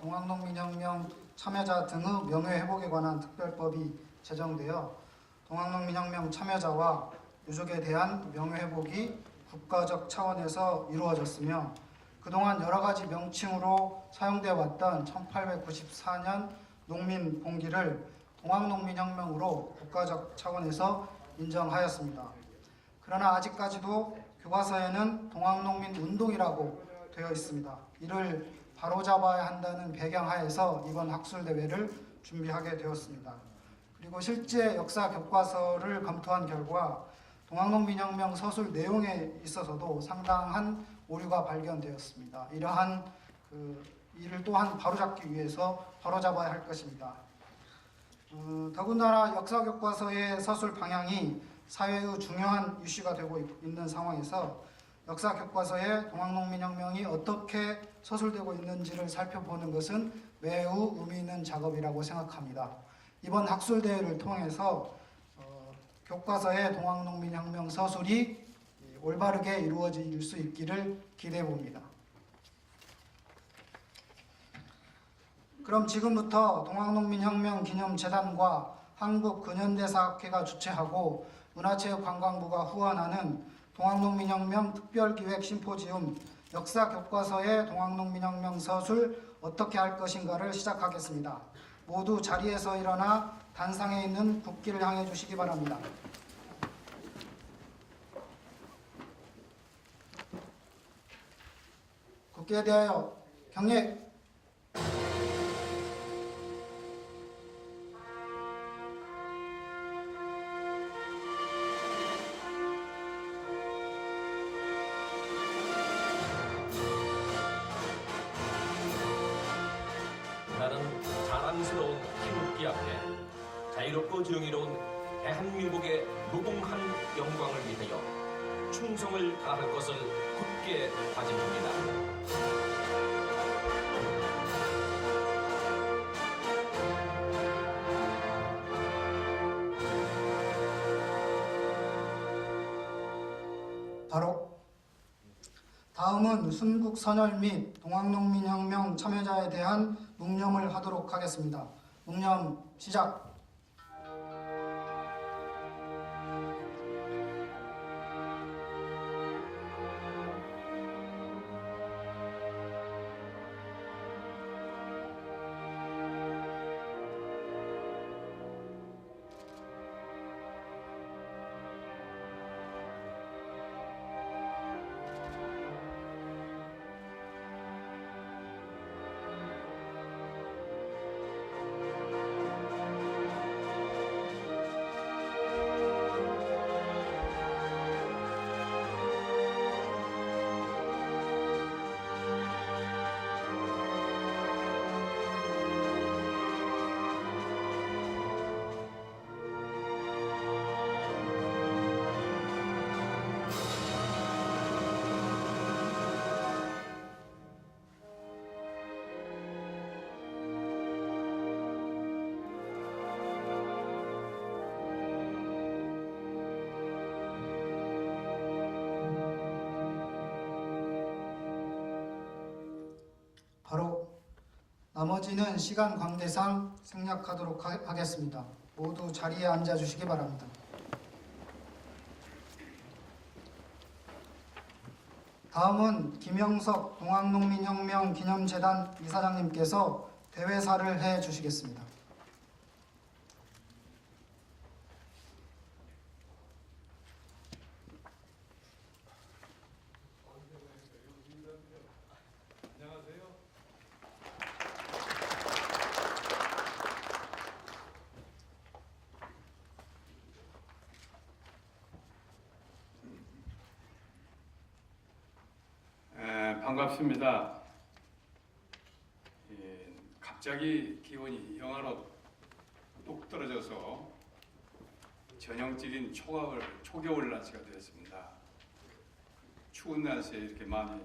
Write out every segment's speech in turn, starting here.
동학농민혁명 참여자 등의 명예회복에 관한 특별법이 제정되어 동학농민혁명 참여자와 유족에 대한 명예회복이 국가적 차원에서 이루어졌으며 그동안 여러 가지 명칭으로 사용되어 왔던 1894년 농민봉기를 동학농민혁명으로 국가적 차원에서 인정하였습니다. 그러나 아직까지도 교과서에는 동학농민운동이라고 되어 있습니다. 이를 바로잡아야 한다는 배경하에서 이번 학술대회를 준비하게 되었습니다. 그리고 실제 역사 교과서를 검토한 결과 동학농민혁명 서술 내용에 있어서도 상당한 오류가 발견되었습니다. 이러한 이를 또한 바로잡기 위해서 바로잡아야 할 것입니다. 더군다나 역사 교과서의 서술 방향이 사회의 중요한 이슈가 되고 있는 상황에서 역사 교과서에 동학농민혁명이 어떻게 서술되고 있는지를 살펴보는 것은 매우 의미 있는 작업이라고 생각합니다. 이번 학술대회를 통해서 교과서의 동학농민혁명 서술이 올바르게 이루어질 수 있기를 기대해 봅니다. 그럼 지금부터 동학농민혁명 기념재단과 한국근현대사학회가 주최하고 문화체육관광부가 후원하는 동학농민혁명 특별기획 심포지움 역사교과서의 동학농민혁명 서술 어떻게 할 것인가를 시작하겠습니다. 모두 자리에서 일어나 단상에 있는 국기를 향해 주시기 바랍니다. 국기에 대하여 경례. 나는 자랑스러운 태극기 앞에 자유롭고 정의로운 대한민국의 무궁한 영광을 위하여 충성을 다할 것을 굳게 다짐합니다. 바로 다음은 순국선열 및 동학농민혁명 참여자에 대한 묵념을 하도록 하겠습니다. 묵념 시작! 바로 나머지는 시간 관계상 생략하도록 하겠습니다. 모두 자리에 앉아 주시기 바랍니다. 다음은 김영석 동학농민혁명 기념재단 이사장님께서 대회사를 해 주시겠습니다. 안녕하세요. 반갑습니다. 갑자기 기온이 영하로 뚝 떨어져서 전형적인 초겨울 날씨가 되었습니다. 추운 날씨에 이렇게 많이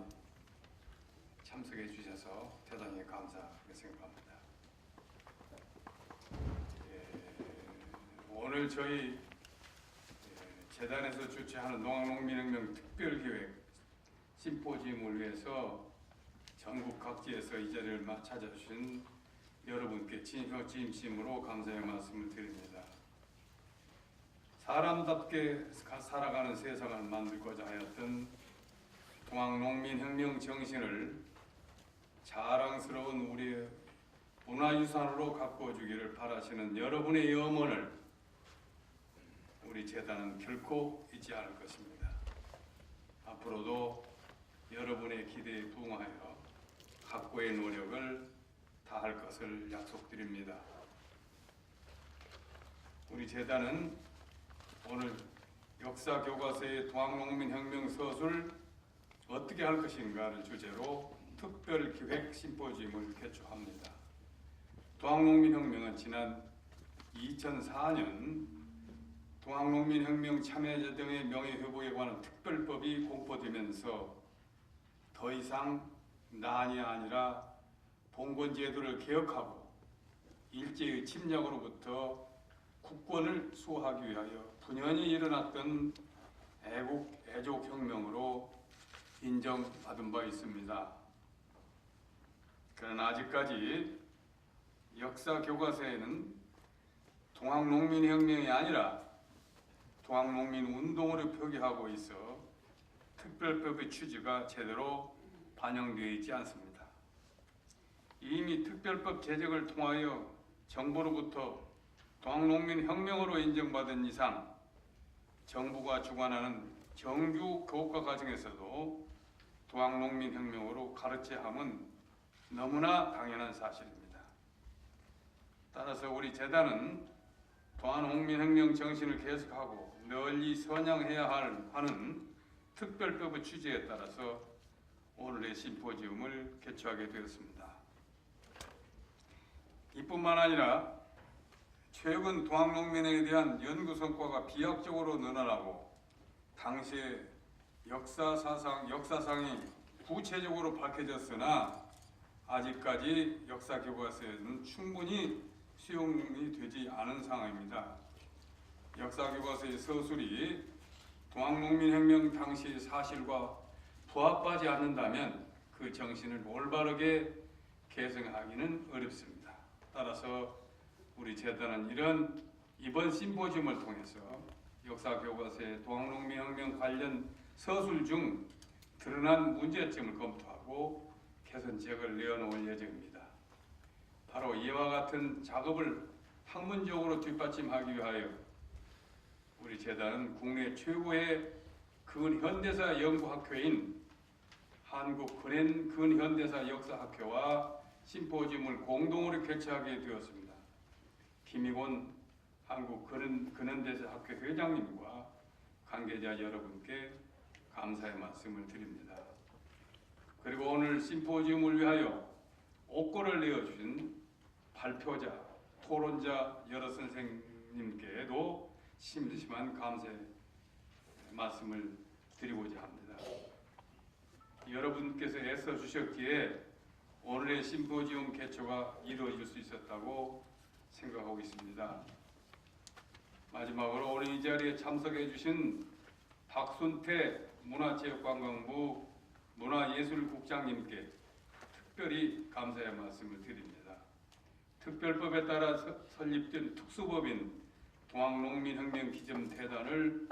참석해 주셔서 대단히 감사하게 생각합니다. 오늘 저희 재단에서 주최하는 동학농민혁명 특별기획 심포지움을 위해서 전국 각지에서 이 자리를 찾아주신 여러분께 진심으로 감사의 말씀을 드립니다. 사람답게 살아가는 세상을 만들고자 하였던 동학농민혁명 정신을 자랑스러운 우리의 문화유산으로 가꿔주기를 바라시는 여러분의 염원을 우리 재단은 결코 잊지 않을 것입니다. 앞으로도 여러분의 기대에 부응하여 각고의 노력을 다할 것을 약속드립니다. 우리 재단은 오늘 역사 교과서의 동학농민혁명 서술 어떻게 할 것인가를 주제로 특별 기획 심포지움을 개최합니다. 동학농민혁명은 지난 2004년 동학농민혁명 참여자 등의 명예회복에 관한 특별법이 공포되면서 더 이상 난이 아니라 봉건제도를 개혁하고 일제의 침략으로부터 국권을 수호하기 위하여 분연히 일어났던 애족혁명으로 인정받은 바 있습니다. 그러나 아직까지 역사 교과서에는 동학농민혁명이 아니라 동학농민운동으로 표기하고 있어 특별법의 취지가 제대로 반영되어 있지 않습니다. 이미 특별법 제정을 통하여 정부로부터 동학농민혁명으로 인정받은 이상 정부가 주관하는 정규 교과 과정에서도 동학농민혁명으로 가르쳐야 함은 너무나 당연한 사실입니다. 따라서 우리 재단은 동학농민혁명 정신을 계속하고 널리 선양해야 하는 특별법의 취지에 따라서 오늘의 심포지움을 개최하게 되었습니다. 이뿐만 아니라 최근 동학농민에 대한 연구 성과가 비약적으로 늘어나고 당시의 역사상이 구체적으로 밝혀졌으나 아직까지 역사 교과서에는 충분히 수용이 되지 않은 상황입니다. 역사 교과서의 서술이 동학농민혁명 당시 사실과 부합하지 않는다면 그 정신을 올바르게 개성하기는 어렵습니다. 따라서 우리 재단은 이번 심포지움을 통해서 역사 교과서의 동학농민혁명 관련 서술 중 드러난 문제점을 검토하고 개선책을 내어놓을 예정입니다. 바로 이와 같은 작업을 학문적으로 뒷받침하기 위하여 우리 재단은 국내 최고의 근현대사 연구학회인 한국 근현대사 역사학회와 심포지움을 공동으로 개최하게 되었습니다. 김익원 한국 근현대사학회 회장님과 관계자 여러분께 감사의 말씀을 드립니다. 그리고 오늘 심포지움을 위하여 옥고를 내어주신 발표자, 토론자 여러 선생님께도 심심한 감사의 말씀을 드리고자 합니다. 여러분께서 애써 주셨기에 오늘의 심포지움 개최가 이루어질 수 있었다고 생각하고 있습니다. 마지막으로 오늘 이 자리에 참석해 주신 박순태 문화체육관광부 문화예술국장님께 특별히 감사의 말씀을 드립니다. 특별법에 따라 설립된 특수법인 동학농민혁명기점재단을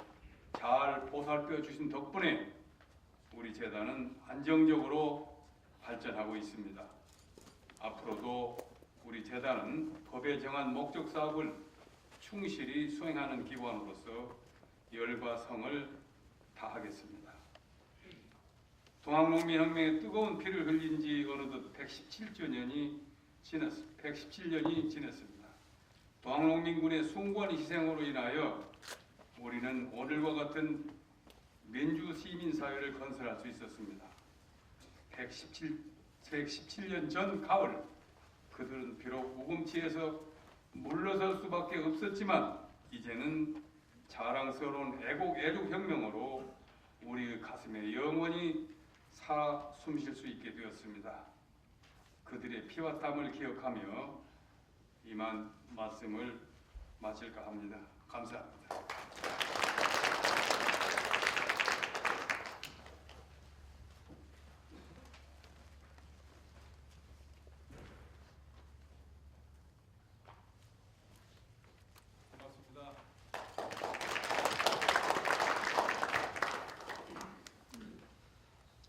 잘 보살펴 주신 덕분에 우리 재단은 안정적으로 발전하고 있습니다. 앞으로도 우리 재단은 법에 정한 목적 사업을 충실히 수행하는 기관으로서 열과 성을 다하겠습니다. 동학농민혁명의 뜨거운 피를 흘린 지 어느덧 117년이 지났습니다. 동학농민군의 숭고한 희생으로 인하여 우리는 오늘과 같은 민주시민사회를 건설할 수 있었습니다. 117년 전 가을 그들은 비록 우금치에서 물러설 수밖에 없었지만 이제는 자랑스러운 애국혁명으로 우리의 가슴에 영원히 살아 숨쉴 수 있게 되었습니다. 그들의 피와 땀을 기억하며 이만 말씀을 마칠까 합니다. 감사합니다.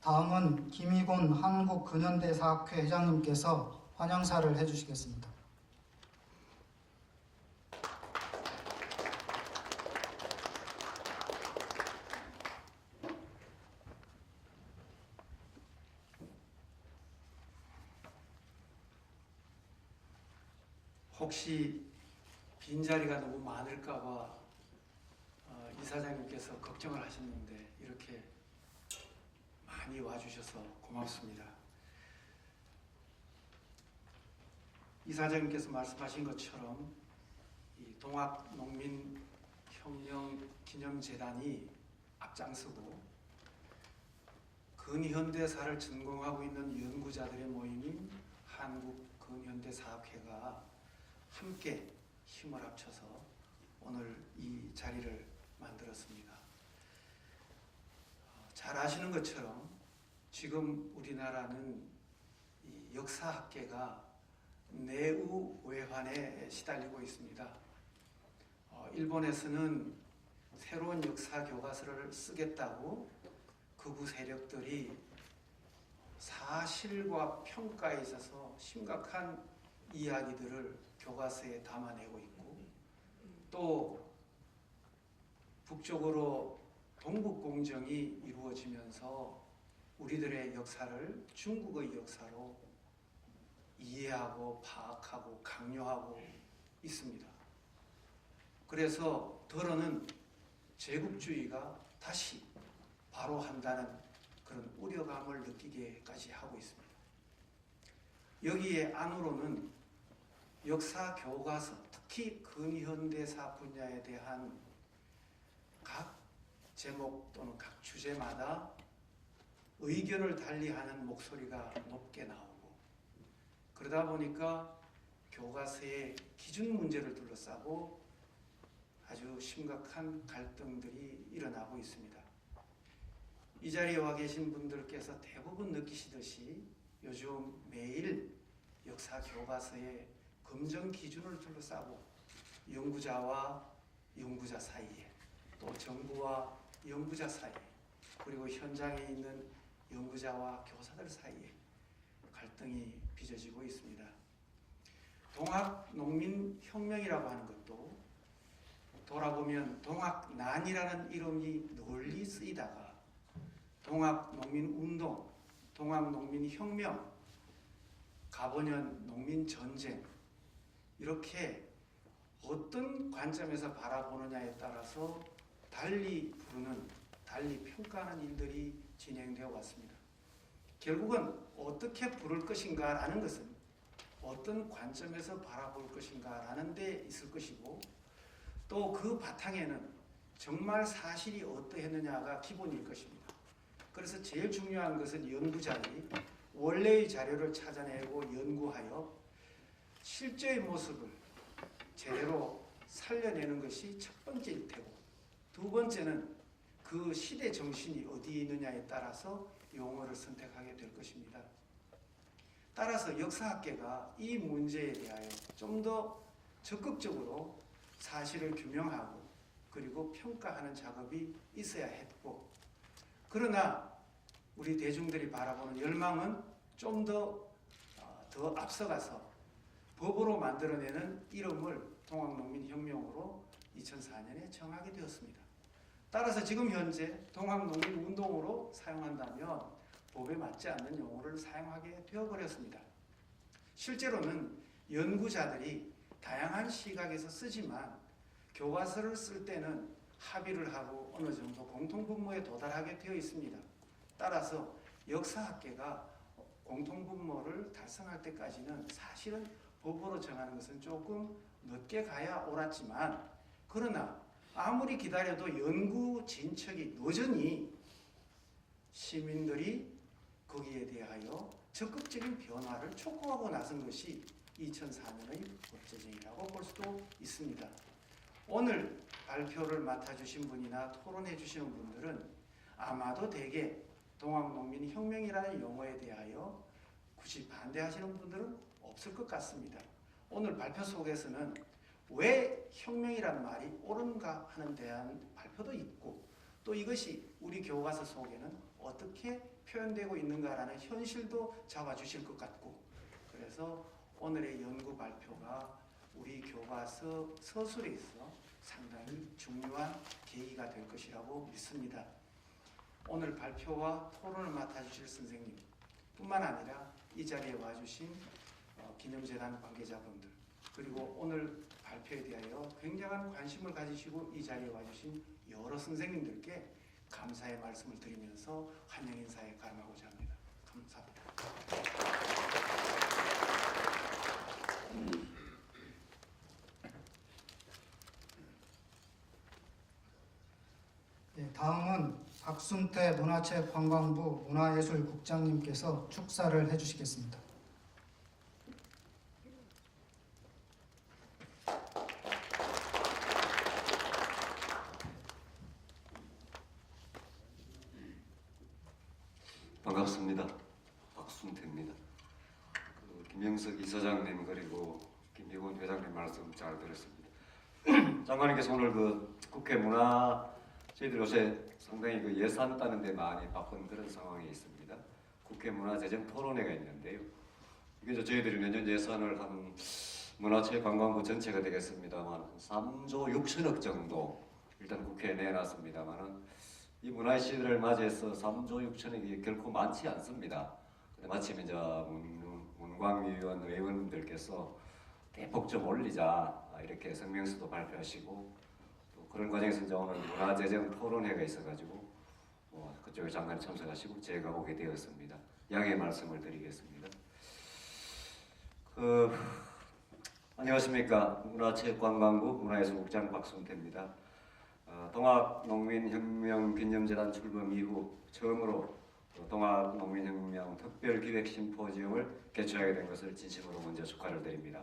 다음은 김희곤 한국근현대사학회 회장님께서 환영사를 해주시겠습니다. 혹시 빈자리가 너무 많을까봐 이사장님께서 걱정을 하셨는데 이렇게 많이 와주셔서 고맙습니다. 이사장님께서 말씀하신 것처럼 이 동학농민혁명기념재단이 앞장서고 근현대사를 전공하고 있는 연구자들의 모임인 한국근현대사학회가 함께 힘을 합쳐서 오늘 이 자리를 만들었습니다. 잘 아시는 것처럼 지금 우리나라는 이 역사학계가 내우외환에 시달리고 있습니다. 일본에서는 새로운 역사 교과서를 쓰겠다고 극우 세력들이 사실과 평가에 있어서 심각한 이야기들을 교과서에 담아내고 있고, 또 북쪽으로 동북공정이 이루어지면서 우리들의 역사를 중국의 역사로 이해하고 파악하고 강요하고 있습니다. 그래서 더러는 제국주의가 다시 바로 한다는 그런 우려감을 느끼게까지 하고 있습니다. 여기에 안으로는 역사 교과서, 특히 근현대사 분야에 대한 각 제목 또는 각 주제마다 의견을 달리하는 목소리가 높게 나오고, 그러다 보니까 교과서의 기준 문제를 둘러싸고 아주 심각한 갈등들이 일어나고 있습니다. 이 자리에 와 계신 분들께서 대부분 느끼시듯이 요즘 매일 역사 교과서의 검증 기준을 둘러싸고 연구자와 연구자 사이에, 또 정부와 연구자 사이에, 그리고 현장에 있는 연구자와 교사들 사이에 갈등이 빚어지고 있습니다. 동학농민혁명이라고 하는 것도 돌아보면 동학난이라는 이름이 널리 쓰이다가 동학농민운동, 동학농민혁명, 가보년 농민전쟁, 이렇게 어떤 관점에서 바라보느냐에 따라서 달리 부르는, 달리 평가하는 일들이 진행되어 왔습니다. 결국은 어떻게 부를 것인가라는 것은 어떤 관점에서 바라볼 것인가라는 데 있을 것이고, 또 그 바탕에는 정말 사실이 어떠했느냐가 기본일 것입니다. 그래서 제일 중요한 것은 연구자들이 원래의 자료를 찾아내고 연구하여 실제의 모습을 제대로 살려내는 것이 첫 번째일 테고, 두 번째는 그 시대 정신이 어디에 있느냐에 따라서 용어를 선택하게 될 것입니다. 따라서 역사학계가 이 문제에 대하여 좀 더 적극적으로 사실을 규명하고 그리고 평가하는 작업이 있어야 했고, 그러나 우리 대중들이 바라보는 열망은 좀 더 앞서가서 법으로 만들어내는 이름을 동학농민혁명으로 2004년에 정하게 되었습니다. 따라서 지금 현재 동학농민운동으로 사용한다면 법에 맞지 않는 용어를 사용하게 되어버렸습니다. 실제로는 연구자들이 다양한 시각에서 쓰지만 교과서를 쓸 때는 합의를 하고 어느 정도 공통분모에 도달하게 되어 있습니다. 따라서 역사학계가 공통분모를 달성할 때까지는 사실은 법으로 정하는 것은 조금 늦게 가야 옳았지만, 그러나 아무리 기다려도 연구 진척이 여전히 시민들이 거기에 대하여 적극적인 변화를 촉구하고 나선 것이 2004년의 법제정이라고 볼 수도 있습니다. 오늘 발표를 맡아주신 분이나 토론해 주시는 분들은 아마도 대개 동학농민혁명이라는 용어에 대하여 굳이 반대하시는 분들은 없을 것 같습니다. 오늘 발표 속에서는 왜 혁명이란 말이 옳은가 하는 대한 발표도 있고, 또 이것이 우리 교과서 속에는 어떻게 표현되고 있는가라는 현실도 잡아주실 것 같고, 그래서 오늘의 연구 발표가 우리 교과서 서술에 있어 상당히 중요한 계기가 될 것이라고 믿습니다. 오늘 발표와 토론을 맡아주실 선생님 뿐만 아니라 이 자리에 와주신 기념재단 관계자분들, 그리고 오늘 발표에 대하여 굉장한 관심을 가지시고 이 자리에 와주신 여러 선생님들께 감사의 말씀을 드리면서 환영 인사에 가름하고자 합니다. 감사합니다. 네, 다음은 박순태 문화체육관광부 문화예술국장님께서 축사를 해주시겠습니다. 반갑습니다. 박순태입니다. 김영석 이사장님 그리고 김희곤 회장님 말씀 잘 들었습니다. 장관님께서 오늘 국회 저희들 요새 상당히 예산 따는 데 많이 바쁜 그런 상황에 있습니다. 국회 문화재정 토론회가 있는데요. 이게 저희들이 내년 예산을 한 문화체육관광부 전체가 되겠습니다만 3조 6천억 정도 일단 국회에 내놨습니다만은 이 문화의 시대를 맞이해서 3조 6천억이 결코 많지 않습니다. 근데 마침 이제 문광위원 의원님들께서 대폭 좀 올리자 이렇게 성명서도 발표하시고 또 그런 과정에서 이제 오늘 문화재정 토론회가 있어가지고 그쪽에 장관이 참석하시고 제가 오게 되었습니다. 양해 말씀을 드리겠습니다. 안녕하십니까. 문화체육관광부 문화예술국장 박순태입니다. 동학농민혁명 기념재단 출범 이후 처음으로 동학농민혁명 특별기획심포지움을 개최하게 된 것을 진심으로 먼저 축하를 드립니다.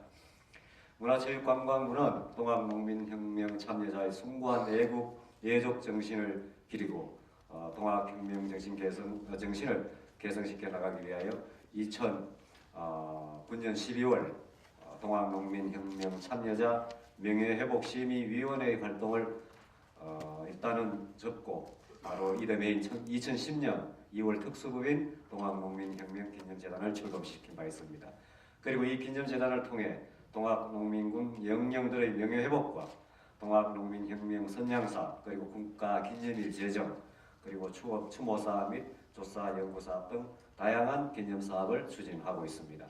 문화체육관광부는 동학농민혁명 참여자의 숭고한 애국 예족 정신을 기리고 동학혁명 정신을 개성시켜 나가기 위하여 2009년 12월 동학농민혁명 참여자 명예회복심의위원회의 활동을 일단은 접고 바로 이듬해인 2010년 2월 특수부인 동학농민혁명 기념재단을 출범시킨 바 있습니다. 그리고 이 기념재단을 통해 동학농민군 영령들의 명예회복과 동학농민혁명 선양사 그리고 국가기념일 제정 그리고 추모사 및 조사연구사업 등 다양한 기념사업을 추진하고 있습니다.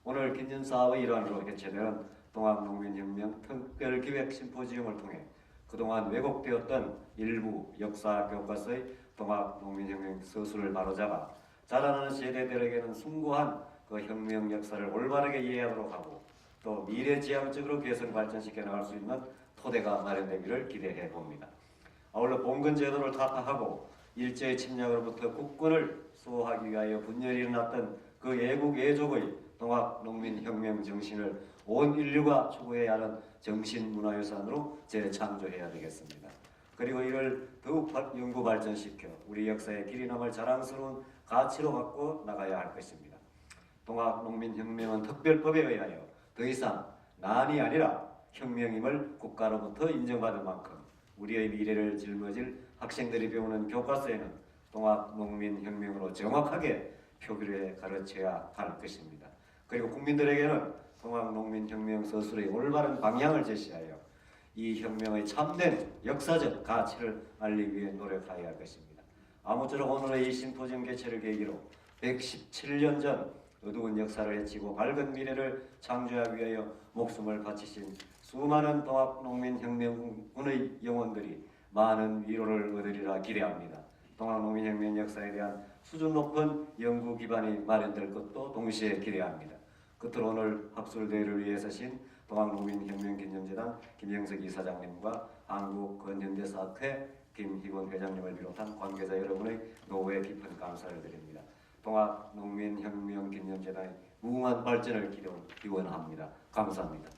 오늘 기념사업의 일환으로 개최되는 동학농민혁명 특별기획심포지움을 통해 그동안 왜곡되었던 일부 역사 교과서의 동학농민혁명 서술을 바로잡아 자라나는 세대들에게는 숭고한 그 혁명 역사를 올바르게 이해하도록 하고 또 미래지향적으로 개선 발전시켜 나갈 수 있는 토대가 마련되기를 기대해 봅니다. 아울러 봉건 제도를 타파하고 일제의 침략으로부터 국군을 수호하기 위하여 분열이 일어났던 그 애국 애족의 동학농민혁명 정신을 온 인류가 추구해야 하는 정신문화유산으로 재창조해야 되겠습니다. 그리고 이를 더욱 연구 발전시켜 우리 역사의 길이 남을 자랑스러운 가치로 갖고 나가야 할 것입니다. 동학농민혁명은 특별법에 의하여 더 이상 난이 아니라 혁명임을 국가로부터 인정받은 만큼 우리의 미래를 짊어질 학생들이 배우는 교과서에는 동학농민혁명으로 정확하게 표기해 가르쳐야 할 것입니다. 그리고 국민들에게는 동학농민혁명 서술의 올바른 방향을 제시하여 이 혁명의 참된 역사적 가치를 알리기 위해 노력해야 할 것입니다. 아무쪼록 오늘의 이 심포지엄 개최를 계기로 117년 전 어두운 역사를 헤치고 밝은 미래를 창조하기 위하여 목숨을 바치신 수많은 동학농민혁명군의 영혼들이 많은 위로를 얻으리라 기대합니다. 동학농민혁명 역사에 대한 수준 높은 연구 기반이 마련될 것도 동시에 기대합니다. 끝으로 오늘 학술대회를 위해 서신 동학농민혁명기념재단 김영석 이사장님과 한국근현대사학회 김희곤 회장님을 비롯한 관계자 여러분의 노고에 깊은 감사를 드립니다. 동학농민혁명기념재단의 무궁한 발전을 기원합니다. 감사합니다.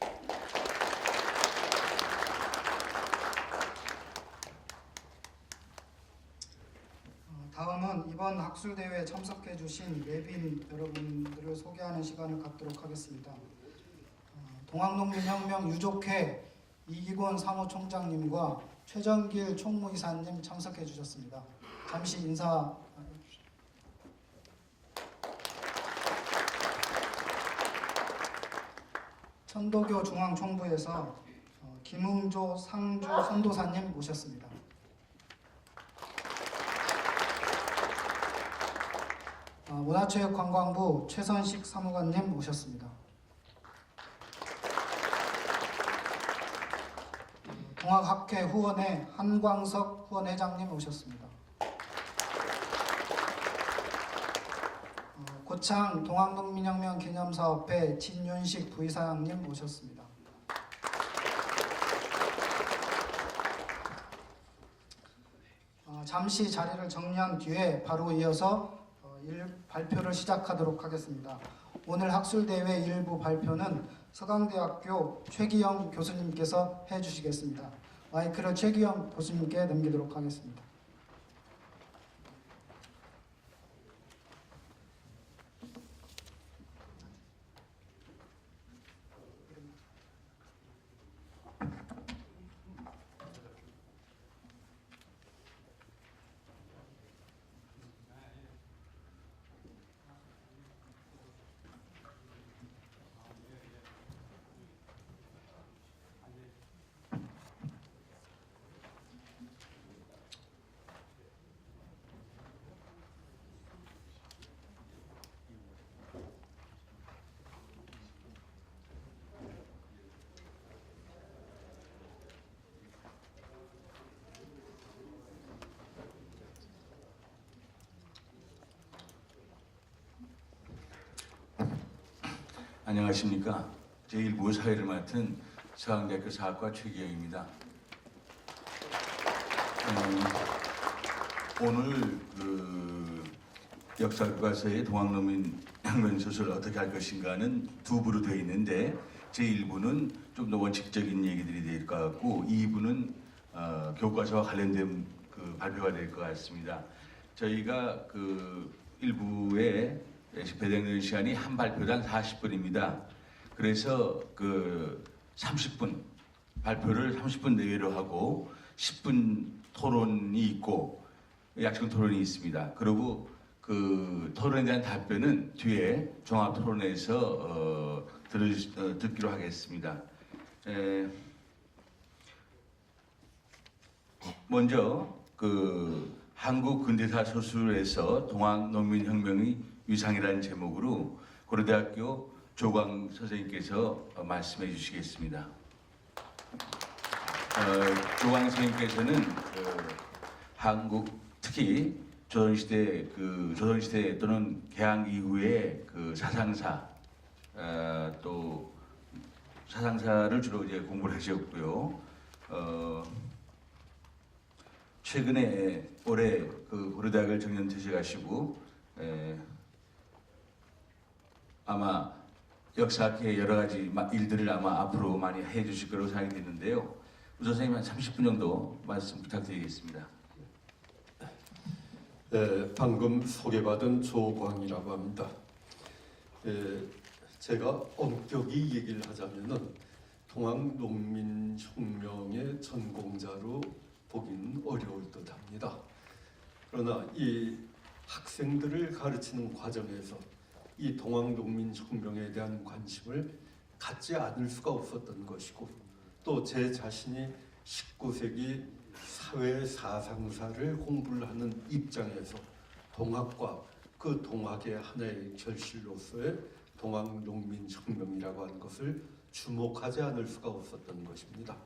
다음은 이번 학술대회에 참석해 주신 외빈 여러분들을 소개하는 시간을 갖도록 하겠습니다. 동학농민혁명 유족회 이기곤 사무총장님과 최정길 총무이사님 참석해 주셨습니다. 잠시 인사 천도교 중앙총부에서 김웅조 상주 선도사님 모셨습니다. 문화체육관광부 최선식 사무관님 모셨습니다. 동학학회 후원회 한광석 후원회장님 모셨습니다. 고창 동학농민혁명 기념사업회 진윤식 부이사장님 모셨습니다. 잠시 자리를 정리한 뒤에 바로 이어서 발표를 시작하도록 하겠습니다. 오늘 학술대회 일부 발표는 서강대학교 최기영 교수님께서 해주시겠습니다. 마이크를 최기영 교수님께 넘기도록 하겠습니다. 안녕하십니까. 제1부 사회를 맡은 서강대학교 사학과 최기영입니다. 오늘 역사교과서의 동학농민혁명소설 어떻게 할 것인가는 두 부로 되어 있는데 제1부는 좀 더 원칙적인 얘기들이 될 것 같고 2부는 교과서와 관련된 발표가 될 것 같습니다. 저희가 1부에 배정된 시간이 한 발표당 40분입니다. 그래서 30분 발표를 30분 내외로 하고 10분 토론이 있고 약식 토론이 있습니다. 그리고 토론에 대한 답변은 뒤에 종합 토론에서 듣기로 하겠습니다. 먼저 한국 근대사 소설에서 동학농민혁명의 위상이라는 제목으로 고려대학교 조광 선생님께서 말씀해 주시겠습니다. 조광 선생님께서는 한국 특히 조선시대 또는 개항 이후의 사상사 또 사상사를 주로 이제 공부를 하셨고요. 최근에 올해 고려대학을 정년 퇴직하시고 아마 역사학의 여러 가지 일들을 아마 앞으로 많이 해주실 거라고 생각이 드는데요. 우선 선생님 한 30분 정도 말씀 부탁드리겠습니다. 방금 소개받은 조광이라고 합니다. 제가 엄격히 얘기를 하자면은 동학농민혁명의 전공자로 보기는 어려울 듯합니다. 그러나 이 학생들을 가르치는 과정에서 이 동학농민혁명에 대한 관심을 갖지 않을 수가 없었던 것이고 또 제 자신이 19세기 사회 사상사를 공부를 하는 입장에서 동학과 그 동학의 하나의 결실로서의 동학농민혁명이라고 하는 것을 주목하지 않을 수가 없었던 것입니다.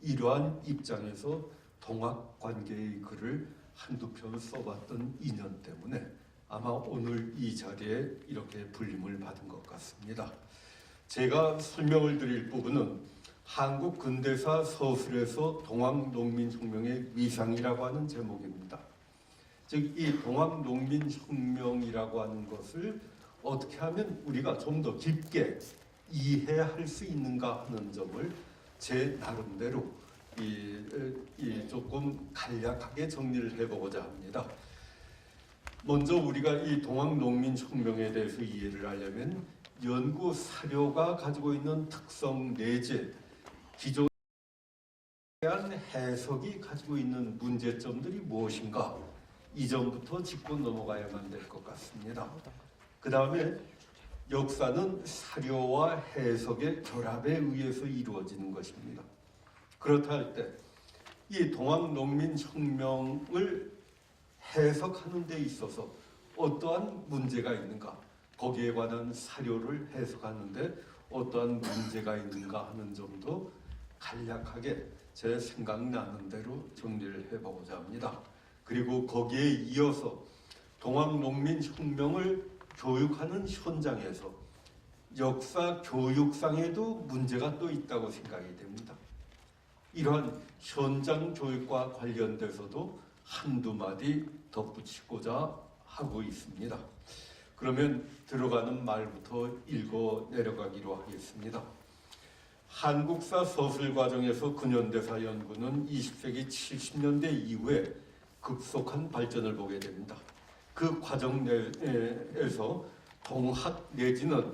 이러한 입장에서 동학 관계의 글을 한두 편 써봤던 인연 때문에 아마 오늘 이 자리에 이렇게 불림을 받은 것 같습니다. 제가 설명을 드릴 부분은 한국 근대사 서술에서 동학농민혁명의 위상이라고 하는 제목입니다. 즉 이 동학농민혁명이라고 하는 것을 어떻게 하면 우리가 좀 더 깊게 이해할 수 있는가 하는 점을 제 나름대로 조금 간략하게 정리를 해보고자 합니다. 먼저 우리가 이 동학농민혁명에 대해서 이해를 하려면 연구 사료가 가지고 있는 특성 내지 기존에 대한 해석이 가지고 있는 문제점들이 무엇인가 이 점부터 짚고 넘어가야만 될 것 같습니다. 그 다음에 역사는 사료와 해석의 결합에 의해서 이루어지는 것입니다. 그렇다 할 때 이 동학농민혁명을 해석하는 데 있어서 어떠한 문제가 있는가, 거기에 관한 사료를 해석하는데 어떠한 문제가 있는가 하는 점도 간략하게 제 생각나는 대로 정리를 해보고자 합니다. 그리고 거기에 이어서 동학농민혁명을 교육하는 현장에서 역사 교육상에도 문제가 또 있다고 생각이 됩니다. 이러한 현장 교육과 관련돼서도 한두 마디 덧붙이고자 하고 있습니다. 그러면 들어가는 말부터 읽어 내려가기로 하겠습니다. 한국사 서술 과정에서 근현대사 연구는 20세기 70년대 이후에 급속한 발전을 보게 됩니다. 그 과정 내에서 동학 내지는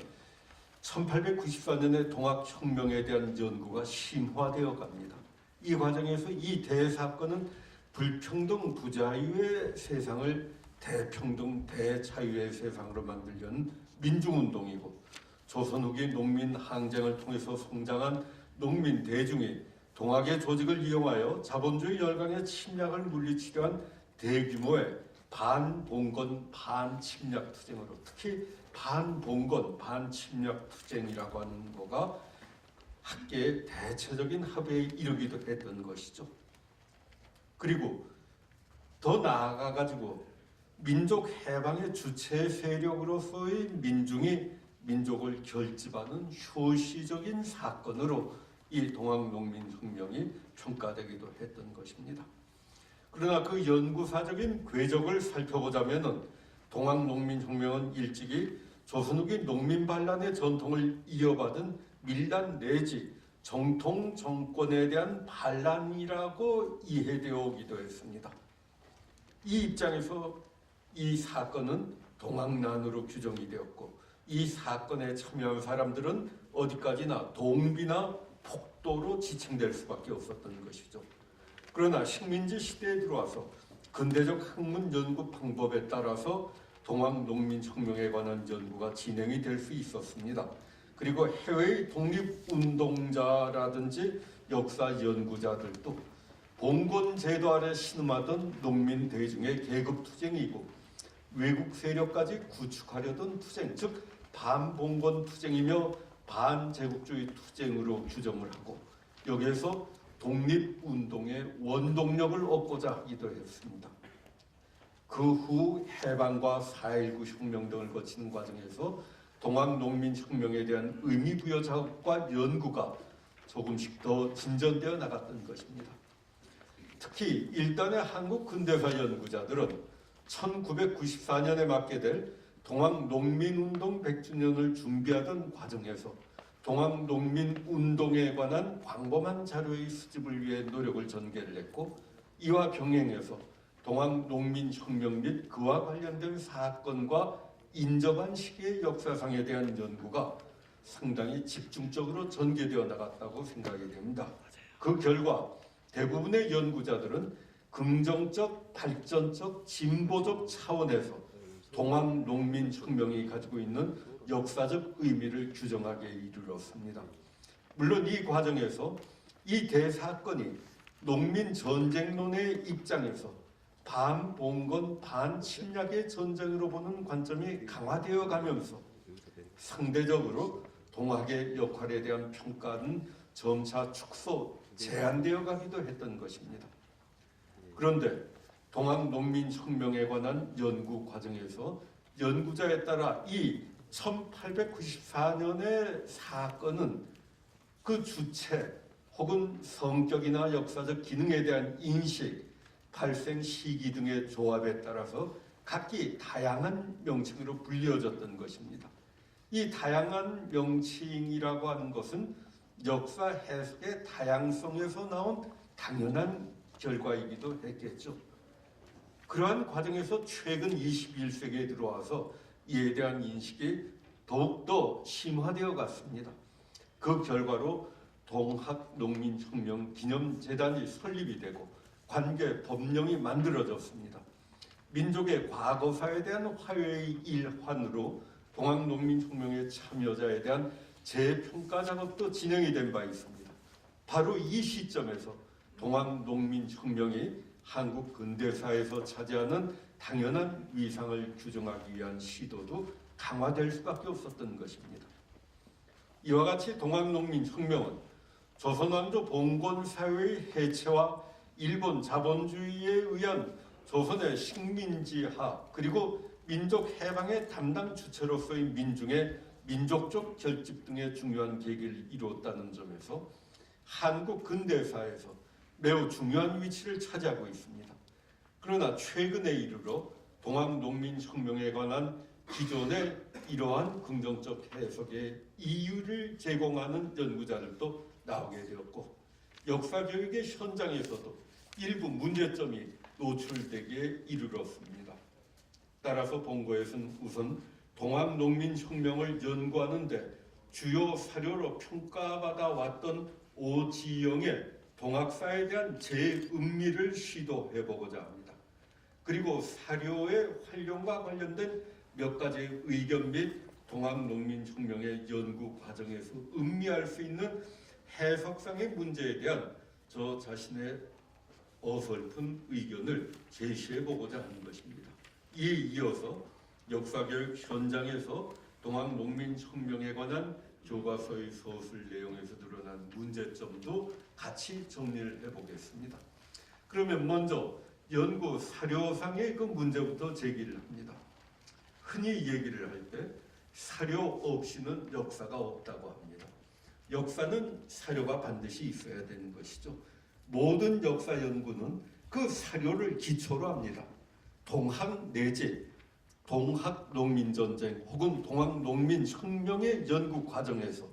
1894년의 동학혁명에 대한 연구가 심화되어 갑니다. 이 과정에서 이 대사건은 불평등 부자유의 세상을 대평등 대자유의 세상으로 만들려는 민중운동이고, 조선 후기 농민 항쟁을 통해서 성장한 농민 대중이 동학의 조직을 이용하여 자본주의 열강의 침략을 물리치려 한 대규모의 반봉건 반침략 투쟁으로, 특히 반봉건 반침략 투쟁이라고 하는 거가 학계의 대체적인 합의에 이르기도 했던 것이죠. 그리고 더 나아가가지고 민족 해방의 주체 세력으로서의 민중이 민족을 결집하는 효시적인 사건으로 이 동학농민혁명이 평가되기도 했던 것입니다. 그러나 그 연구사적인 궤적을 살펴보자면은 동학농민혁명은 일찍이 조선 후기 농민반란의 전통을 이어받은 밀란 내지 정통 정권에 대한 반란이라고 이해되어 오기도 했습니다. 이 입장에서 이 사건은 동학난으로 규정이 되었고, 이 사건에 참여한 사람들은 어디까지나 동비나 폭도로 지칭될 수밖에 없었던 것이죠. 그러나 식민지 시대에 들어와서 근대적 학문 연구 방법에 따라서 동학농민혁명에 관한 연구가 진행이 될 수 있었습니다. 그리고 해외의 독립운동자라든지 역사 연구자들도 봉건 제도 아래 신음하던 농민 대중의 계급 투쟁이고 외국 세력까지 구축하려던 투쟁, 즉 반봉건 투쟁이며 반제국주의 투쟁으로 규정을 하고, 여기에서 독립운동의 원동력을 얻고자 하기도 했습니다. 그 후 해방과 4.19 혁명 등을 거치는 과정에서 동학농민혁명에 대한 의미부여 작업과 연구가 조금씩 더 진전되어 나갔던 것입니다. 특히 일단의 한국 근대사 연구자들은 1994년에 맞게 될 동학농민운동 100주년을 준비하던 과정에서 동학농민운동에 관한 광범한 자료의 수집을 위해 노력을 전개를 했고, 이와 병행해서 동학농민혁명 및 그와 관련된 사건과 인접한 시기의 역사상에 대한 연구가 상당히 집중적으로 전개되어 나갔다고 생각이 됩니다. 그 결과 대부분의 연구자들은 긍정적, 발전적, 진보적 차원에서 동학농민혁명이 가지고 있는 역사적 의미를 규정하기에 이르렀습니다. 물론 이 과정에서 이 대사건이 농민전쟁론의 입장에서 반봉건 반침략의 전쟁으로 보는 관점이 강화되어 가면서 상대적으로 동학의 역할에 대한 평가는 점차 축소, 제한되어 가기도 했던 것입니다. 그런데 동학농민혁명에 관한 연구 과정에서 연구자에 따라 이 1894년의 사건은 그 주체 혹은 성격이나 역사적 기능에 대한 인식, 발생 시기 등의 조합에 따라서 각기 다양한 명칭으로 불리어졌던 것입니다. 이 다양한 명칭이라고 하는 것은 역사 해석의 다양성에서 나온 당연한 결과이기도 했겠죠. 그러한 과정에서 최근 21세기에 들어와서 이에 대한 인식이 더욱더 심화되어 갔습니다. 그 결과로 동학농민혁명 기념재단이 설립이 되고 관계 법령이 만들어졌습니다. 민족의 과거사에 대한 화해의 일환으로 동학농민혁명의 참여자에 대한 재평가 작업도 진행이 된 바 있습니다. 바로 이 시점에서 동학농민혁명이 한국 근대사에서 차지하는 당연한 위상을 규정하기 위한 시도도 강화될 수밖에 없었던 것입니다. 이와 같이 동학농민혁명은 조선왕조 봉건 사회의 해체와 일본 자본주의에 의한 조선의 식민지화 그리고 민족 해방의 담당 주체로서의 민중의 민족적 결집 등의 중요한 계기를 이루었다는 점에서 한국 근대사에서 매우 중요한 위치를 차지하고 있습니다. 그러나 최근에 이르러 동학농민혁명에 관한 기존의 이러한 긍정적 해석의 이유를 제공하는 연구자들도 나오게 되었고 역사교육의 현장에서도 일부 문제점이 노출되기에 이르렀습니다. 따라서 본고에서는 우선 동학농민혁명을 연구하는 데 주요 사료로 평가받아 왔던 오지영의 동학사에 대한 재음미를 시도해보고자 합니다. 그리고 사료의 활용과 관련된 몇 가지 의견 및 동학농민혁명의 연구 과정에서 음미할 수 있는 해석상의 문제에 대한 저 자신의 어설픈 의견을 제시해보고자 하는 것입니다. 이에 이어서 역사교육 현장에서 동학농민혁명에 관한 교과서의 서술 내용에서 드러난 문제점도 같이 정리를 해보겠습니다. 그러면 먼저 연구 사료상의 그 문제부터 제기를 합니다. 흔히 얘기를 할 때 사료 없이는 역사가 없다고 합니다. 역사는 사료가 반드시 있어야 되는 것이죠. 모든 역사 연구는 그 사료를 기초로 합니다. 동학 내지 동학농민전쟁 혹은 동학농민혁명의 연구 과정에서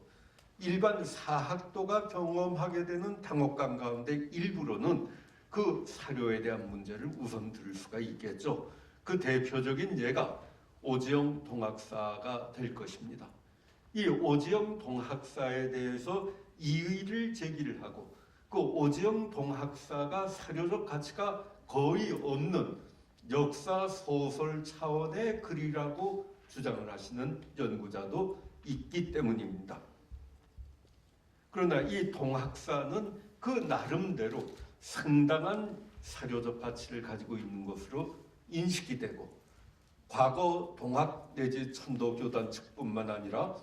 일반 사학도가 경험하게 되는 당혹감 가운데 일부로는 그 사료에 대한 문제를 우선 들을 수가 있겠죠. 그 대표적인 예가 오지영 동학사가 될 것입니다. 이 오지영 동학사에 대해서 이의를 제기를 하고 그 오지영 동학사가 사료적 가치가 거의 없는 역사 소설 차원의 글이라고 주장을 하시는 연구자도 있기 때문입니다. 그러나 이 동학사는 그 나름대로 상당한 사료적 가치를 가지고 있는 것으로 인식이 되고 과거 동학 내지 천도교단 측뿐만 아니라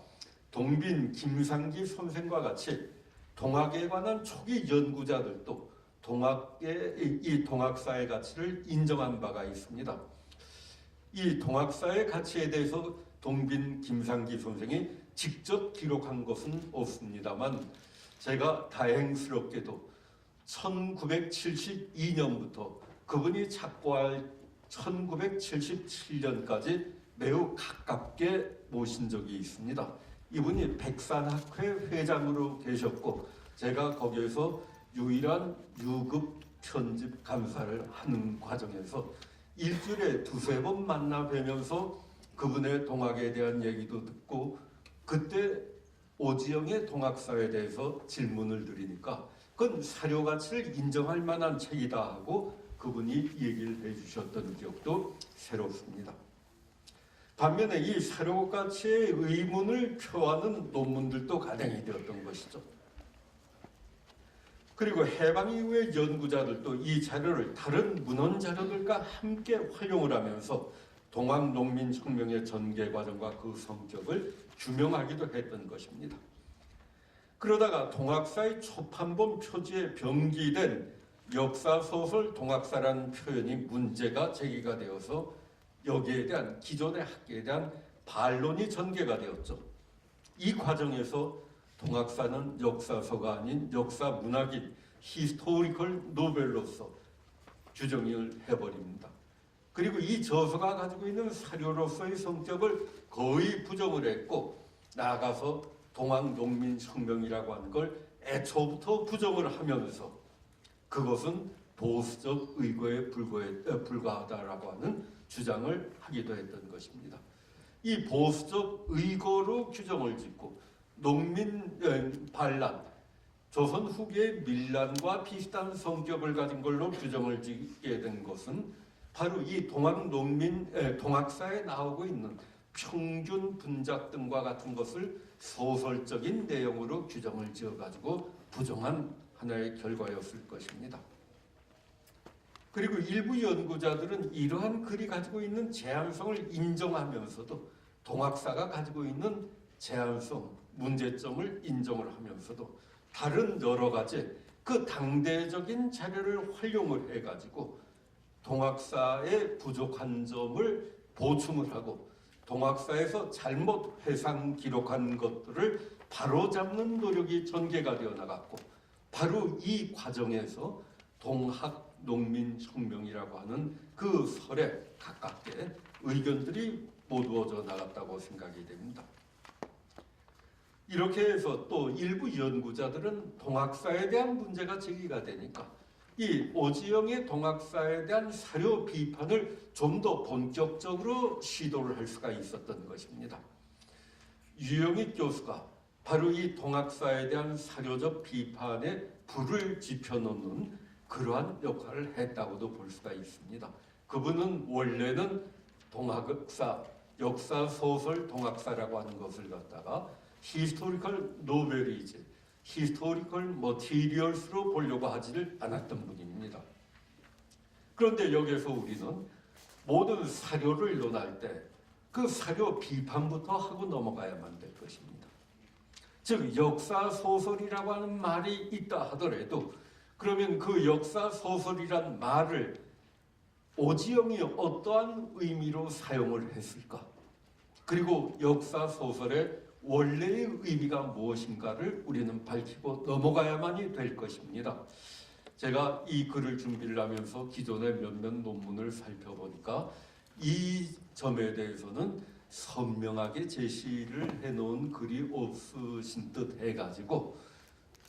동빈 김상기 선생과 같이 동학에 관한 초기 연구자들도 이 동학사의 가치를 인정한 바가 있습니다. 이 동학사의 가치에 대해서 동빈 김상기 선생이 직접 기록한 것은 없습니다만 제가 다행스럽게도 1972년부터 그분이 착고할 1977년까지 매우 가깝게 모신 적이 있습니다. 이분이 백산학회 회장으로 계셨고 제가 거기에서 유일한 유급 편집 감사를 하는 과정에서 일주일에 두세 번 만나 뵈면서 그분의 동학에 대한 얘기도 듣고 그때 오지영의 동학사에 대해서 질문을 드리니까 그건 사료 가치를 인정할 만한 책이다 하고 그분이 얘기를 해주셨던 기억도 새롭습니다. 반면에 이 사료 가치의 의문을 표하는 논문들도 가당이 되었던 것이죠. 그리고 해방 이후의 연구자들도 이 자료를 다른 문헌 자료들과 함께 활용을 하면서 동학농민혁명의 전개 과정과 그 성격을 규명하기도 했던 것입니다. 그러다가 동학사의 초판본 표지에 병기된 역사소설 동학사라는 표현이 문제가 제기가 되어서 여기에 대한 기존의 학계에 대한 반론이 전개가 되었죠. 이 과정에서 동학사는 역사서가 아닌 역사문학인 히스토리컬 노벨로서 규정을 해버립니다. 그리고 이 저서가 가지고 있는 사료로서의 성격을 거의 부정을 했고 나아가서 동학농민혁명이라고 하는 걸 애초부터 부정을 하면서 그것은 보수적 의거에 불과하다라고 하는 주장을 하기도 했던 것입니다. 이 보수적 의거로 규정을 짓고 농민 반란, 조선 후기의 밀란과 비슷한 성격을 가진 걸로 규정을 짓게 된 것은 바로 이 동학사에 나오고 있는 평균 분작 등과 같은 것을 소설적인 내용으로 규정을 지어가지고 부정한 하나의 결과였을 것입니다. 그리고 일부 연구자들은 이러한 글이 가지고 있는 제한성을 인정하면서도 동학사가 가지고 있는 제한성, 문제점을 인정을 하면서도 다른 여러 가지 그 당대적인 자료를 활용을 해가지고 동학사의 부족한 점을 보충을 하고 동학사에서 잘못 회상 기록한 것들을 바로잡는 노력이 전개가 되어 나갔고 바로 이 과정에서 동학농민혁명이라고 하는 그 설에 가깝게 의견들이 모두어져 나갔다고 생각이 됩니다. 이렇게 해서 또 일부 연구자들은 동학사에 대한 문제가 제기가 되니까 이 오지영의 동학사에 대한 사료 비판을 좀 더 본격적으로 시도를 할 수가 있었던 것입니다. 유영익 교수가 바로 이 동학사에 대한 사료적 비판에 불을 지펴놓는 그러한 역할을 했다고도 볼 수가 있습니다. 그분은 원래는 동학사, 역사소설 동학사라고 하는 것을 갖다가 히스토리컬 노벨이지 히스토리컬 머티리얼스로 보려고 하지를 않았던 분입니다. 그런데 여기서 우리는 모든 사료를 논할 때 그 사료 비판부터 하고 넘어가야만 될 것입니다. 즉 역사소설이라고 하는 말이 있다 하더라도 그러면 그 역사소설이란 말을 오지영이 어떠한 의미로 사용을 했을까? 그리고 역사소설의 원래의 의미가 무엇인가를 우리는 밝히고 넘어가야만이 될 것입니다. 제가 이 글을 준비를 하면서 기존의 몇몇 논문을 살펴보니까 이 점에 대해서는 선명하게 제시를 해놓은 글이 없으신 듯 해가지고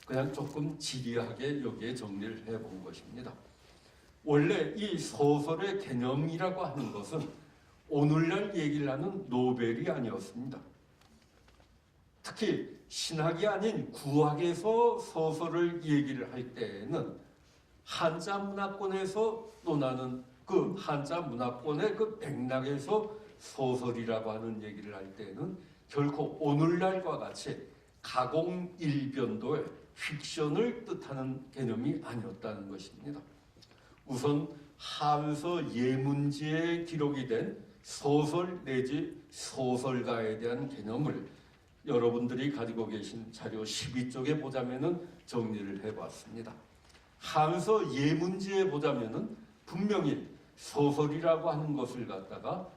그냥 조금 지리하게 여기에 정리를 해본 것입니다. 원래 이 소설의 개념이라고 하는 것은 오늘날 얘기를 하는 노벨이 아니었습니다. 특히 신학이 아닌 구학에서 소설을 얘기를 할 때에는 한자 문화권에서 논하는 그 한자 문화권의 그 맥락에서 소설이라고 하는 얘기를 할 때는 결코 오늘날과 같이 가공일변도의 픽션을 뜻하는 개념이 아니었다는 것입니다. 우선 한서 예문지에 기록이 된 소설 내지 소설가에 대한 개념을 여러분들이 가지고 계신 자료 12쪽에 보자면은 정리를 해봤습니다. 한서 예문지에 보자면은 분명히 소설이라고 하는 것을 갖다가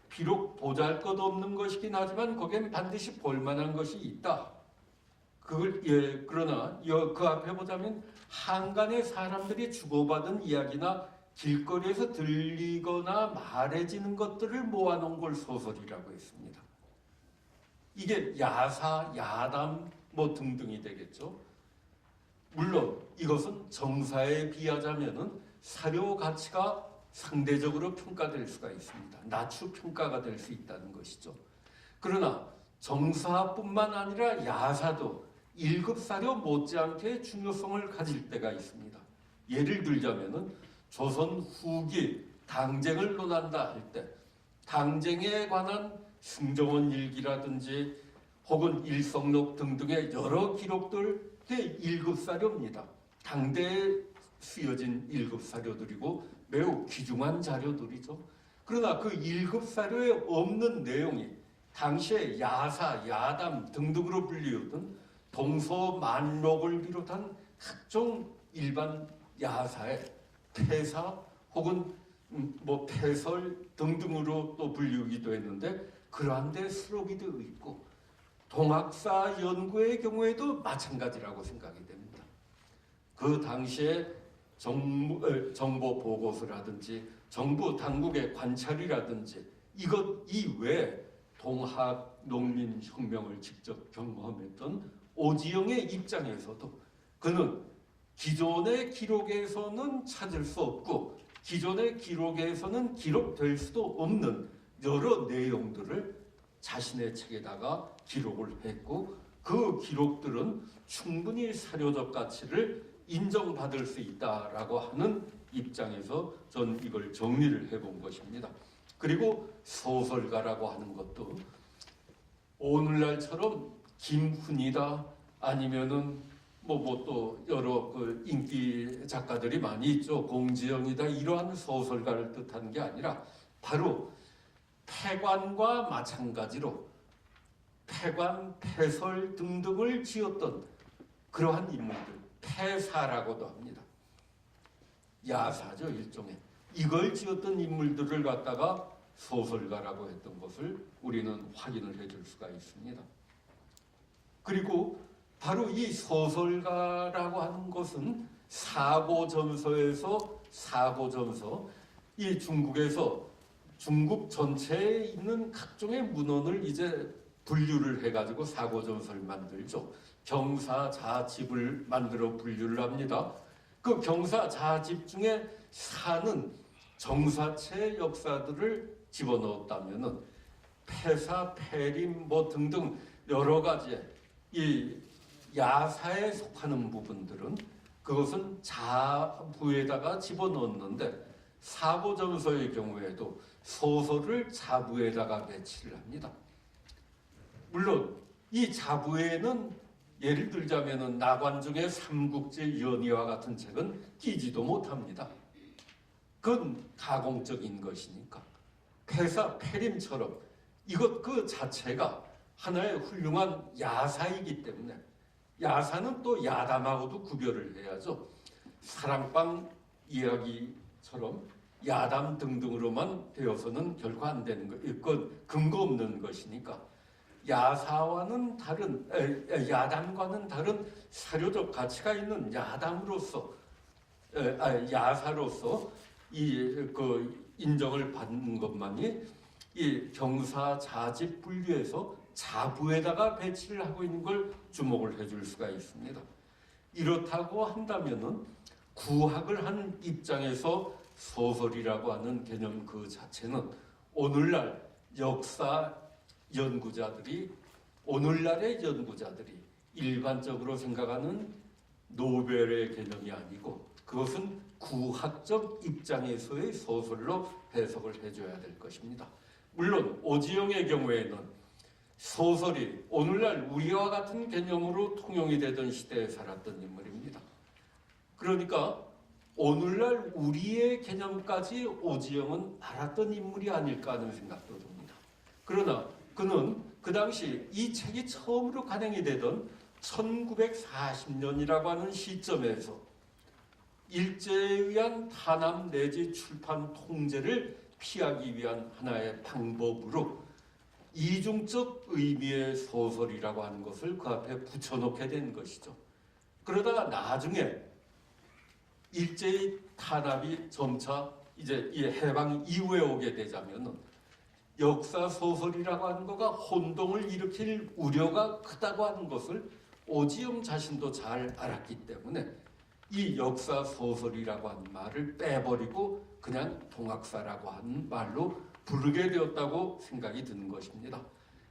비록 보잘것없는 것이긴 하지만 거기엔 반드시 볼만한 것이 있다. 그러나 그 앞에 보자면 한간의 사람들이 주고받은 이야기나 길거리에서 들리거나 말해지는 것들을 모아놓은 걸 소설이라고 했습니다. 이게 야사, 야담 뭐 등등이 되겠죠. 물론 이것은 정사에 비하자면은 사료 가치가 상대적으로 평가될 수가 있습니다. 낮추 평가가 될 수 있다는 것이죠. 그러나 정사뿐만 아니라 야사도 1급 사료 못지않게 중요성을 가질 때가 있습니다. 예를 들자면은 조선 후기 당쟁을 논한다 할 때 당쟁에 관한 승정원 일기라든지 혹은 일성록 등등의 여러 기록들 그게 1급 사료입니다. 당대에 쓰여진 1급 사료들이고 매우 귀중한 자료들이죠. 그러나 그 1급 사료에 없는 내용이 당시에 야사, 야담 등등으로 불리우던 동서만록을 비롯한 각종 일반 야사의 폐사 혹은 폐설 등등으로 또 불리우기도 했는데 그러한 데 수록이도 있고 동학사 연구의 경우에도 마찬가지라고 생각이 됩니다. 그 당시에 정보 보고서라든지 정부 당국의 관찰이라든지 이것 이외에 동학 농민혁명을 직접 경험했던 오지영의 입장에서도 그는 기존의 기록에서는 찾을 수 없고 기존의 기록에서는 기록될 수도 없는 여러 내용들을 자신의 책에다가 기록을 했고 그 기록들은 충분히 사료적 가치를 인정받을 수 있다라고 하는 입장에서 전 이걸 정리를 해본 것입니다. 그리고 소설가라고 하는 것도 오늘날처럼 김훈이다 아니면은 뭐 또 여러 그 인기 작가들이 많이 있죠. 공지영이다 이러한 소설가를 뜻하는 게 아니라 바로 패관과 마찬가지로 패관, 패설 등등을 지었던 그러한 인물들, 패사라고도 합니다. 야사죠, 일종의. 이걸 지었던 인물들을 갖다가 소설가라고 했던 것을 우리는 확인을 해줄 수가 있습니다. 그리고 바로 이 소설가라고 하는 것은 사고전서에서 이 중국에서 중국 전체에 있는 각종의 문헌을 이제 분류를 해가지고 사고전서를 만들죠. 경사자집을 만들어 분류를 합니다. 그 경사자집 중에 사는 정사체 역사들을 집어넣었다면은 패사, 패림 뭐 등등 여러 가지 이 야사에 속하는 부분들은 그것은 자부에다가 집어넣었는데 사고전서의 경우에도 소설을 자부에다가 배치를 합니다. 물론 이 자부에는 예를 들자면은 나관중의 삼국지 연의와 같은 책은 끼지도 못합니다. 그건 가공적인 것이니까. 패사, 패림처럼 이것 그 자체가 하나의 훌륭한 야사이기 때문에 야사는 또 야담하고도 구별을 해야죠. 사랑방 이야기처럼 야담 등등으로만 되어서는 결코 안 되는 거. 이건 근거 없는 것이니까. 야사와는 다른 야담과는 다른 사료적 가치가 있는 야담으로서 야사로서 그 인정을 받는 것만이 이 경사자집 분류에서 자부에다가 배치를 하고 있는 걸 주목을 해줄 수가 있습니다. 이렇다고 한다면은 구학을 한 입장에서 소설이라고 하는 개념 그 자체는 오늘날 역사 연구자들이 오늘날의 연구자들이 일반적으로 생각하는 노벨의 개념이 아니고 그것은 구학적 입장에서의 소설로 해석을 해줘야 될 것입니다. 물론 오지영의 경우에는 소설이 오늘날 우리와 같은 개념으로 통용이 되던 시대에 살았던 인물입니다. 그러니까 오늘날 우리의 개념까지 오지영은 알았던 인물이 아닐까 하는 생각도 듭니다. 그러나 그는 그 당시 이 책이 처음으로 간행이 되던 1940년이라고 하는 시점에서 일제에 의한 탄압 내지 출판 통제를 피하기 위한 하나의 방법으로 이중적 의미의 소설이라고 하는 것을 그 앞에 붙여놓게 된 것이죠. 그러다가 나중에 일제의 탄압이 점차 이제 이 해방 이후에 오게 되자면은 역사 소설이라고 하는 거가 혼동을 일으킬 우려가 크다고 하는 것을 오지영 자신도 잘 알았기 때문에 이 역사 소설이라고 하는 말을 빼버리고 그냥 동학사라고 하는 말로 부르게 되었다고 생각이 드는 것입니다.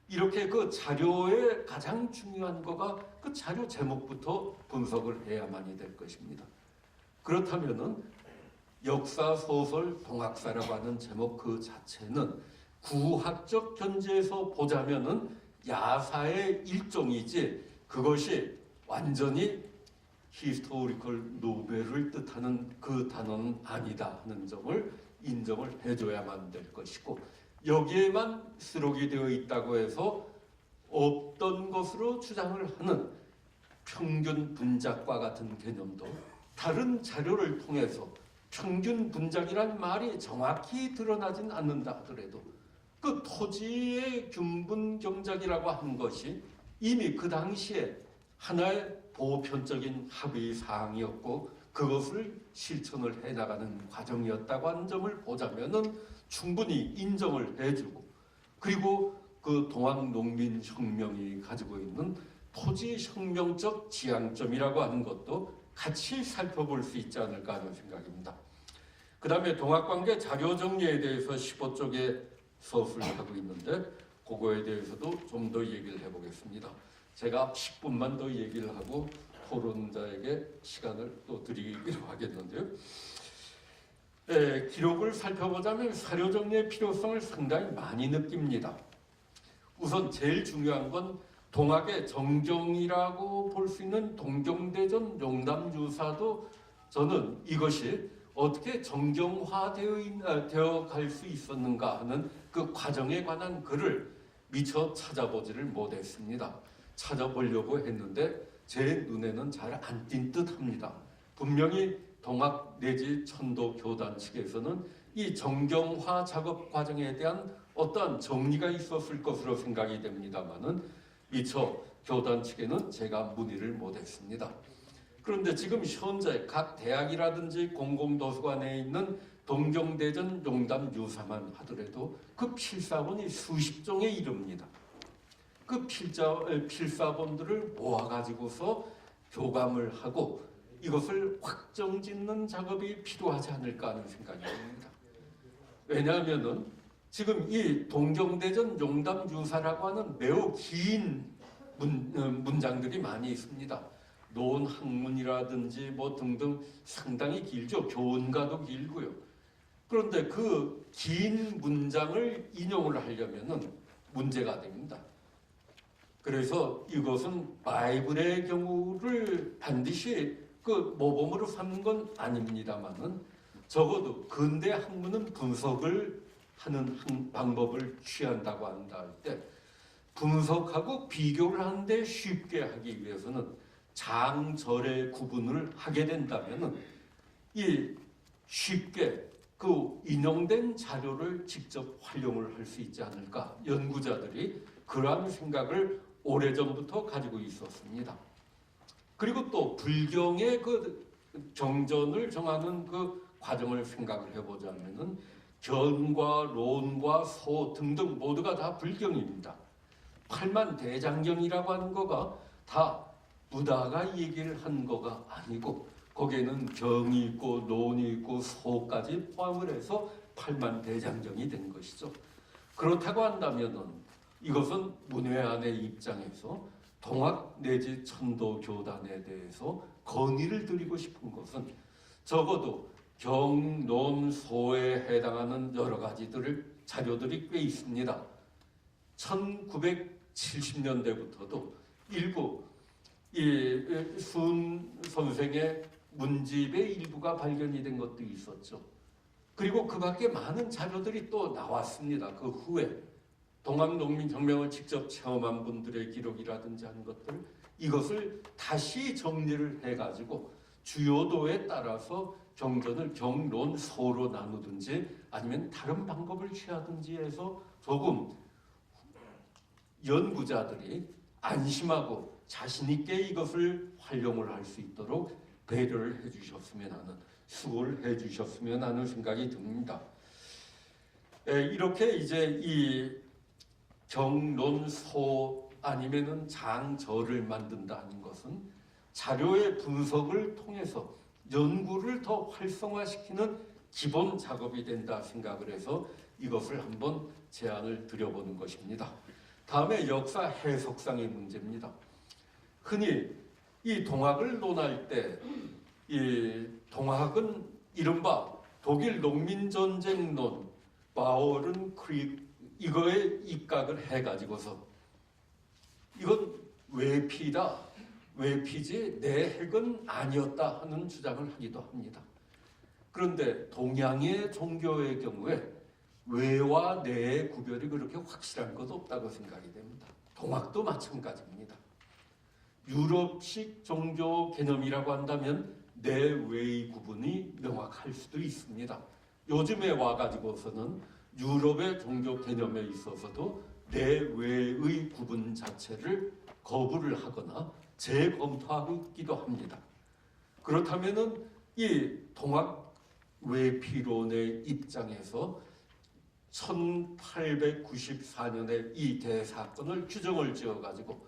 이렇게 그 자료의 가장 중요한 거가 그 자료 제목부터 분석을 해야만이 될 것입니다. 그렇다면은 역사 소설 동학사라고 하는 제목 그 자체는 구학적 견지에서 보자면은 야사의 일종이지 그것이 완전히 히스토리컬 노벨을 뜻하는 그 단어는 아니다 하는 점을 인정을 해줘야만 될 것이고 여기에만 수록이 되어 있다고 해서 없던 것으로 주장을 하는 평균 분작과 같은 개념도 다른 자료를 통해서 평균 분작이란 말이 정확히 드러나진 않는다 하더라도 그 토지의 균분 경작이라고 하는 것이 이미 그 당시에 하나의 보편적인 합의 사항이었고 그것을 실천을 해나가는 과정이었다고 하는 점을 보자면은 충분히 인정을 해주고 그리고 그 동학농민혁명이 가지고 있는 토지혁명적 지향점이라고 하는 것도 같이 살펴볼 수 있지 않을까 하는 생각입니다. 그 다음에 동학관계 자료 정리에 대해서 15쪽에 서술을 하고 있는데 그거에 대해서도 좀 더 얘기를 해보겠습니다. 제가 10분만 더 얘기를 하고 토론자에게 시간을 또 드리기로 하겠는데요. 기록을 살펴보자면 사료 정리의 필요성을 상당히 많이 느낍니다. 우선 제일 중요한 건 동학의 정정이라고 볼 수 있는 동경대전 용담유사도 저는 이것이 어떻게 정경화되어 갈 수 있었는가 하는 그 과정에 관한 글을 미처 찾아보지를 못했습니다. 찾아보려고 했는데 제 눈에는 잘 안 띈 듯합니다. 분명히 동학 내지 천도 교단 측에서는 이 정경화 작업 과정에 대한 어떠한 정리가 있었을 것으로 생각이 됩니다만은 미처 교단 측에는 제가 문의를 못했습니다. 그런데 지금 현재 각 대학이라든지 공공도서관에 있는 동경대전 용담 유사만 하더라도 그 필사본이 수십 종에 이릅니다. 그 필사본들을 모아가지고서 교감을 하고 이것을 확정짓는 작업이 필요하지 않을까 하는 생각이 듭니다. 왜냐하면은 지금 이 동경대전 용담 유사라고 하는 매우 긴 문장들이 많이 있습니다. 논학문이라든지 뭐 등등 상당히 길죠. 교훈가도 길고요. 그런데 그 긴 문장을 인용을 하려면은 문제가 됩니다. 그래서 이것은 바이블의 경우를 반드시 그 모범으로 삼는 건 아닙니다만은 적어도 근대 학문은 분석을 하는 방법을 취한다고 한다 할 때 분석하고 비교를 하는데 쉽게 하기 위해서는 장절의 구분을 하게 된다면은 이 쉽게 그 인용된 자료를 직접 활용을 할 수 있지 않을까 연구자들이 그러한 생각을 오래전부터 가지고 있었습니다. 그리고 또 불경의 그 정전을 정하는 그 과정을 생각을 해보자면은 견과 론과 소 등등 모두가 다 불경입니다. 팔만대장경이라고 하는 거가 다 부다가 얘기를 한 거가 아니고 거기에는 경이 있고 논이 있고 소까지 포함을 해서 팔만대장경이 된 것이죠. 그렇다고 한다면은 이것은 문외한의 입장에서 동학 내지 천도 교단에 대해서 건의를 드리고 싶은 것은 적어도 경논소에 해당하는 여러 가지들을 자료들이 꽤 있습니다. 1970년대부터도 일부 순 선생의 문집의 일부가 발견이 된 것도 있었죠. 그리고 그 밖에 많은 자료들이 또 나왔습니다. 그 후에 동학농민혁명을 직접 체험한 분들의 기록이라든지 하는 것들 이것을 다시 정리를 해가지고 주요도에 따라서 경전을 경론소로 나누든지 아니면 다른 방법을 취하든지 해서 조금 연구자들이 안심하고 자신 있게 이것을 활용을 할 수 있도록 배려를 해주셨으면 하는 수고를 해주셨으면 하는 생각이 듭니다. 이렇게 이제 이 경론소 아니면은 장절을 만든다는 것은 자료의 분석을 통해서 연구를 더 활성화시키는 기본 작업이 된다 생각을 해서 이것을 한번 제안을 드려보는 것입니다. 다음에 역사 해석상의 문제입니다. 흔히 이 동학을 논할 때 이 동학은 이른바 독일 농민전쟁론 바오른 크릭 이거에 입각을 해가지고서 이건 외피다. 외피지 내 핵은 아니었다 하는 주장을 하기도 합니다. 그런데 동양의 종교의 경우에 외와 내의 구별이 그렇게 확실한 것 없다고 생각이 됩니다. 동학도 마찬가지입니다. 유럽식 종교 개념이라고 한다면 내 외의 구분이 명확할 수도 있습니다. 요즘에 와가지고서는 유럽의 종교 개념에 있어서도 내 외의 구분 자체를 거부를 하거나 재검토하고 있기도 합니다. 그렇다면은 이 동학 외피론의 입장에서 1894년에 이 대사건을 규정을 지어가지고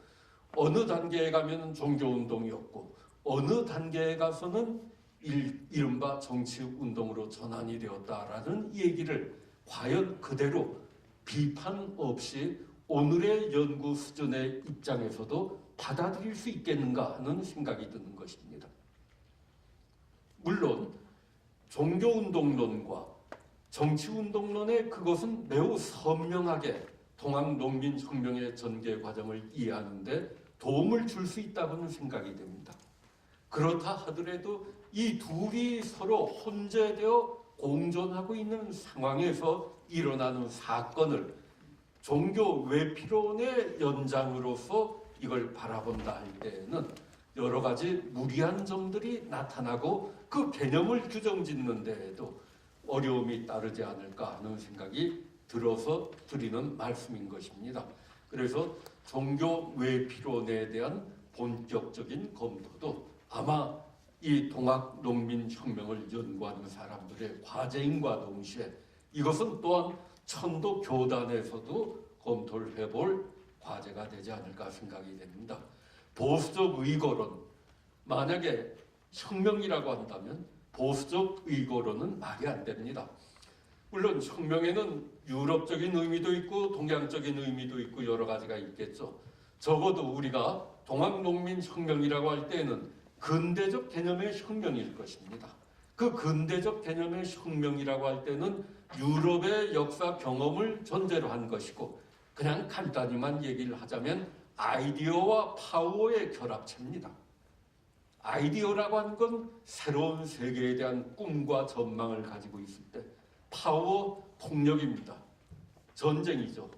어느 단계에 가면 종교운동이었고 어느 단계에 가서는 이른바 정치운동으로 전환이 되었다라는 얘기를 과연 그대로 비판 없이 오늘의 연구 수준의 입장에서도 받아들일 수 있겠는가 하는 생각이 드는 것입니다. 물론 종교운동론과 정치운동론의 그것은 매우 선명하게 동학농민혁명의 전개 과정을 이해하는데 도움을 줄 수 있다고는 생각이 됩니다. 그렇다 하더라도 이 둘이 서로 혼재되어 공존하고 있는 상황에서 일어나는 사건을 종교 외피론의 연장으로서 이걸 바라본다 할 때에는 여러 가지 무리한 점들이 나타나고 그 개념을 규정짓는 데에도 어려움이 따르지 않을까 하는 생각이 들어서 드리는 말씀인 것입니다. 그래서 종교 외피론에 대한 본격적인 검토도 아마 이 동학농민혁명을 연구하는 사람들의 과제인과 동시에 이것은 또한 천도 교단에서도 검토를 해볼 과제가 되지 않을까 생각이 됩니다. 보수적 의거론, 만약에 혁명이라고 한다면 보수적 의거론은 말이 안 됩니다. 물론 혁명에는 유럽적인 의미도 있고 동양적인 의미도 있고 여러 가지가 있겠죠. 적어도 우리가 동학농민혁명이라고 할 때에는 근대적 개념의 혁명일 것입니다. 그 근대적 개념의 혁명이라고 할 때는 유럽의 역사 경험을 전제로 한 것이고 그냥 간단히만 얘기를 하자면 아이디어와 파워의 결합체입니다. 아이디어라고 하는 건 새로운 세계에 대한 꿈과 전망을 가지고 있을 때 파워, 폭력입니다. 전쟁이죠.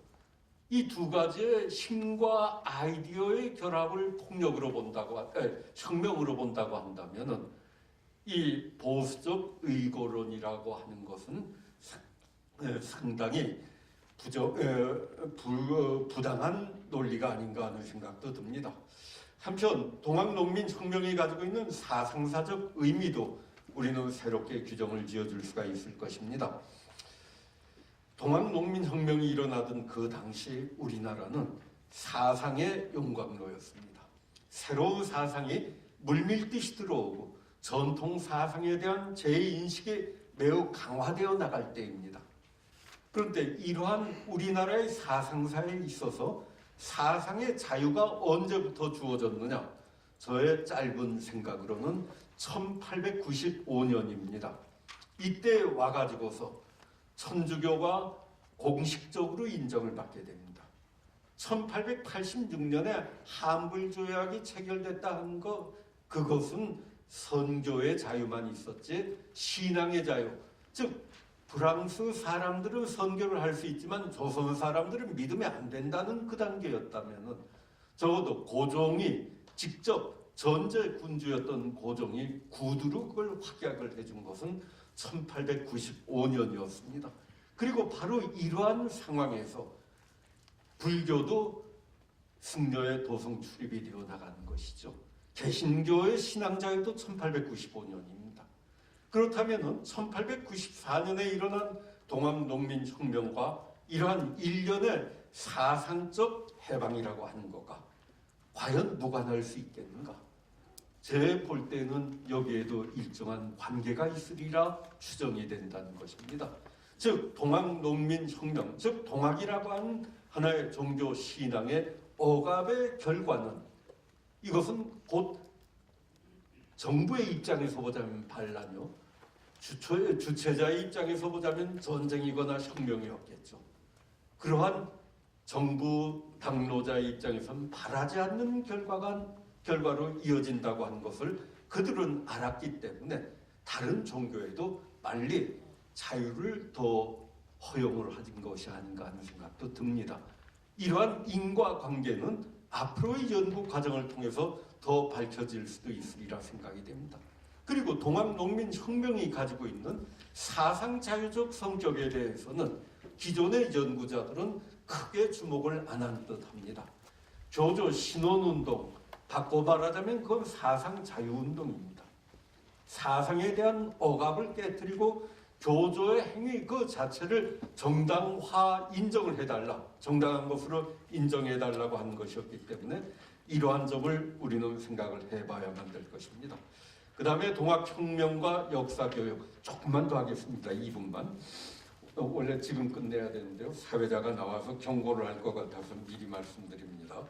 이 두 가지의 힘과 아이디어의 결합을 폭력으로 본다고, 혁명으로 본다고 한다면은 이 보수적 의거론이라고 하는 것은 상당히 부당한 논리가 아닌가 하는 생각도 듭니다. 한편 동학농민혁명이 가지고 있는 사상사적 의미도 우리는 새롭게 규정을 지어줄 수가 있을 것입니다. 동학농민혁명이 일어나던 그 당시 우리나라는 사상의 용광로였습니다. 새로운 사상이 물밀듯이 들어오고 전통 사상에 대한 재인식이 매우 강화되어 나갈 때입니다. 그런데 이러한 우리나라의 사상사에 있어서 사상의 자유가 언제부터 주어졌느냐? 저의 짧은 생각으로는 1895년입니다. 이때 와가지고서 천주교가 공식적으로 인정을 받게 됩니다. 1886년에 함불 조약이 체결됐다 한 것, 그것은 선교의 자유만 있었지 신앙의 자유, 즉 프랑스 사람들은 선교를 할 수 있지만 조선 사람들은 믿으면 안 된다는 그 단계였다면은 적어도 고종이 직접 전제 군주였던 고종이 구두로 그걸 확약을 해준 것은 1895년이었습니다. 그리고 바로 이러한 상황에서 불교도 승려의 도성 출입이 되어 나가는 것이죠. 개신교의 신앙자유도 1895년입니다. 그렇다면 1894년에 일어난 동학농민혁명과 이러한 일련의 사상적 해방이라고 하는 것과 과연 무관할 수 있겠는가? 제 볼 때는 여기에도 일정한 관계가 있으리라 추정이 된다는 것입니다. 즉 동학농민혁명, 즉 동학이라고 하는 하나의 종교 신앙의 억압의 결과는 이것은 곧 정부의 입장에서 보자면 반란이요, 주체자의 입장에서 보자면 전쟁이거나 혁명이었겠죠. 그러한 정부 당로자의 입장에서는 바라지 않는 결과로 이어진다고 하는 것을 그들은 알았기 때문에 다른 종교에도 빨리 자유를 더 허용을 하는 것이 아닌가 하는 생각도 듭니다. 이러한 인과관계는 앞으로의 연구 과정을 통해서 더 밝혀질 수도 있으리라 생각이 됩니다. 그리고 동학농민혁명이 가지고 있는 사상자유적 성격에 대해서는 기존의 연구자들은 크게 주목을 안 한 듯합니다. 교조 신원운동, 바꿔 말하자면 그건 사상자유운동입니다. 사상에 대한 억압을 깨뜨리고 교조의 행위 그 자체를 정당화 인정을 해달라, 정당한 것으로 인정해달라고 하는 것이었기 때문에 이러한 점을 우리는 생각을 해봐야만 될 것입니다. 그 다음에 동학혁명과 역사교육 조금만 더 하겠습니다. 2분만. 원래 지금 끝내야 되는데요. 사회자가 나와서 경고를 할 것 같아서 미리 말씀드립니다.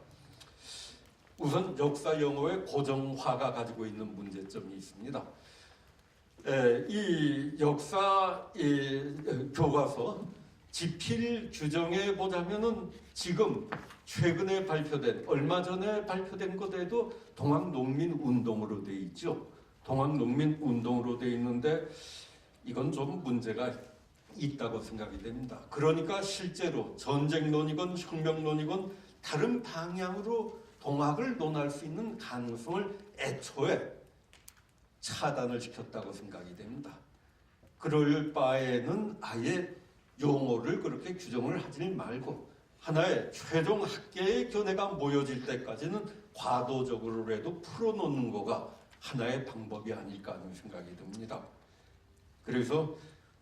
우선 역사 영어의 고정화가 가지고 있는 문제점이 있습니다. 이 역사 교과서 지필 규정에 보자면은 지금 최근에 발표된 얼마 전에 발표된 것에도 동학농민운동으로 돼 있죠. 동학농민운동으로 돼 있는데 이건 좀 문제가 있다고 생각이 됩니다. 그러니까 실제로 전쟁론이건 혁명론이건 다른 방향으로 동학을 논할 수 있는 가능성을 애초에 차단을 시켰다고 생각이 됩니다. 그럴 바에는 아예 용어를 그렇게 규정을 하지 말고 하나의 최종 학계의 견해가 모여질 때까지는 과도적으로라도 풀어놓는 거가 하나의 방법이 아닐까 하는 생각이 듭니다. 그래서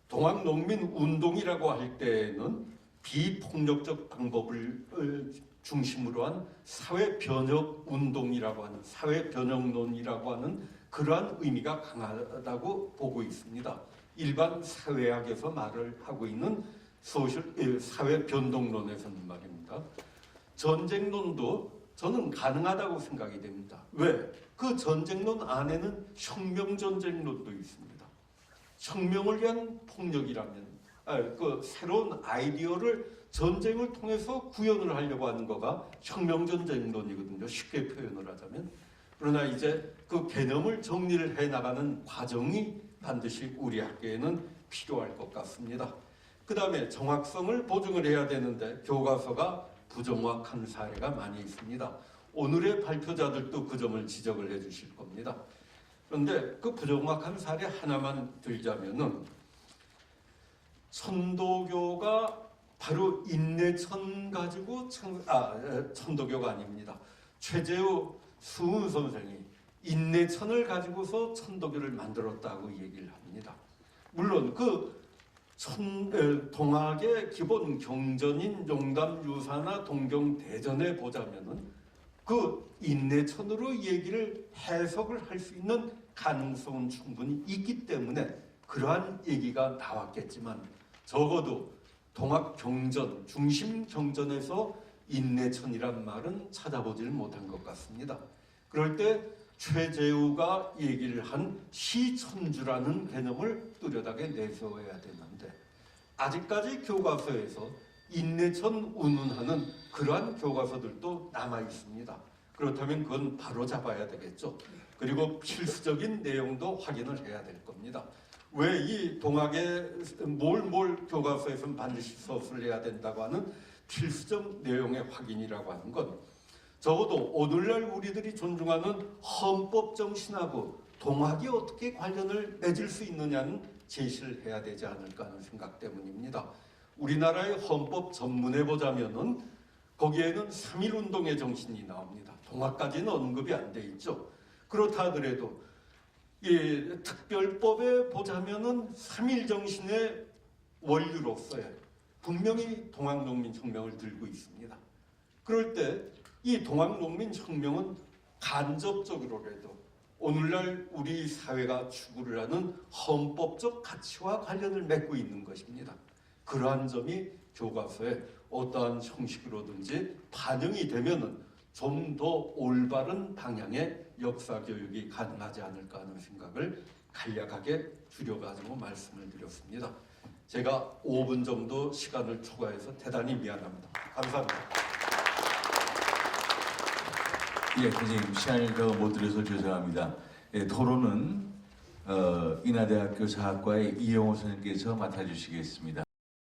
동학농민운동이라고 할 때에는 비폭력적 방법을 중심으로 한 사회변혁운동이라고 하는 사회변혁론이라고 하는 그러한 의미가 강하다고 보고 있습니다. 일반 사회학에서 말을 하고 있는 사회변동론에서는 말입니다. 전쟁론도 저는 가능하다고 생각이 됩니다. 왜? 그 전쟁론 안에는 혁명전쟁론도 있습니다. 혁명을 위한 폭력이라면 그 새로운 아이디어를 전쟁을 통해서 구현을 하려고 하는 거가 혁명전쟁론이거든요. 쉽게 표현을 하자면. 그러나 이제 그 개념을 정리를 해나가는 과정이 반드시 우리 학계에는 필요할 것 같습니다. 그 다음에 정확성을 보증을 해야 되는데 교과서가 부정확한 사례가 많이 있습니다. 오늘의 발표자들도 그 점을 지적을 해 주실 겁니다. 그런데 그 부정확한 사례 하나만 들자면은 천도교가 바로 인내천 가지고 천도교가 아닙니다. 최재우 수훈 선생이 인내천을 가지고서 천도교를 만들었다고 얘기를 합니다. 물론 그 동학의 기본 경전인 용담유사나 동경대전에 보자면은 그 인내천으로 얘기를 해석을 할 수 있는 가능성은 충분히 있기 때문에 그러한 얘기가 나왔겠지만 적어도 동학 경전, 중심 경전에서 인내천이란 말은 찾아보지를 못한 것 같습니다. 그럴 때 최재우가 얘기를 한 시천주라는 개념을 뚜렷하게 내세워야 되는데 아직까지 교과서에서 인내천 운운하는 그러한 교과서들도 남아 있습니다. 그렇다면 그건 바로 잡아야 되겠죠. 그리고 필수적인 내용도 확인을 해야 될 겁니다. 왜 이 동학의 뭘 교과서에서는 반드시 수업을 해야 된다고 하는 필수적 내용의 확인이라고 하는 건 적어도 오늘날 우리들이 존중하는 헌법 정신하고 동학이 어떻게 관련을 맺을 수 있느냐는 제시를 해야 되지 않을까 하는 생각 때문입니다. 우리나라의 헌법 전문에 보자면은 거기에는 3.1운동의 정신이 나옵니다. 동학까지는 언급이 안 돼 있죠. 그렇다 하더라도 이 특별법에 보자면은 3.1 정신의 원류로서의 분명히 동학농민혁명을 들고 있습니다. 그럴 때 이 동학농민혁명은 간접적으로라도 오늘날 우리 사회가 추구를 하는 헌법적 가치와 관련을 맺고 있는 것입니다. 그러한 점이 교과서에 어떠한 형식으로든지 반영이 되면은 좀 더 올바른 방향의 역사 교육이 가능하지 않을까 하는 생각을 간략하게 줄여가지고 말씀을 드렸습니다. 제가 5분 정도 시간을 초과해서 대단히 미안합니다. 감사합니다. 예, 선생님 시간을 더 못 드려서 죄송합니다. 예, 토론은 인하대학교 사학과의 이영호 선생님께서 맡아주시겠습니다.